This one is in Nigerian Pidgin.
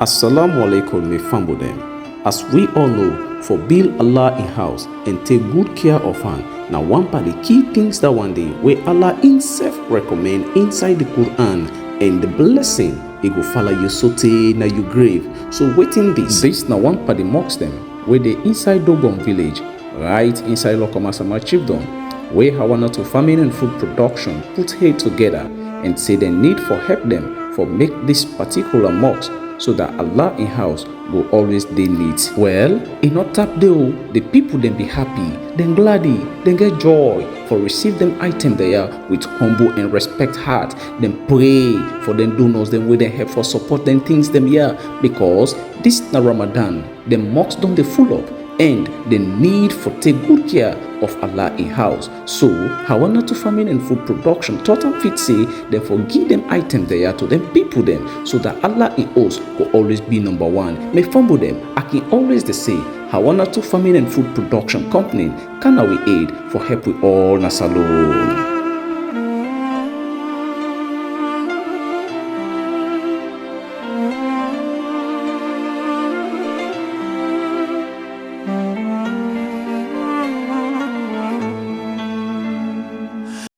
Assalamu alaikum, me fambo them. As we all know, for build Allah in house and take good care of am, now one of the key things that one day where Allah himself recommend inside the Quran, and the blessing it go follow you sote na you grave. So waiting this now one of the mocks them where they inside ROGBUM village, right inside Lokomasama chiefdom, where Hawana to farming and food production put head together and say they need for help them for make this particular mosque so that Allah in house will always dey neat. Well, in not tap though, the people then be happy, then gladdy, then get joy for receive them item there with humble and respect heart. Then pray for them donors, them with them help for support them things them here, because this na Ramadan, them mosques don't they full up and the need for take good care of Allah in house. So, Hawana to farming and food production, total fit say, then forgive them items there to them people them, so that Allah in us will always be number one. May fumble them, I can always they say, Hawana to farming and food production company, can we aid for help with all na salon.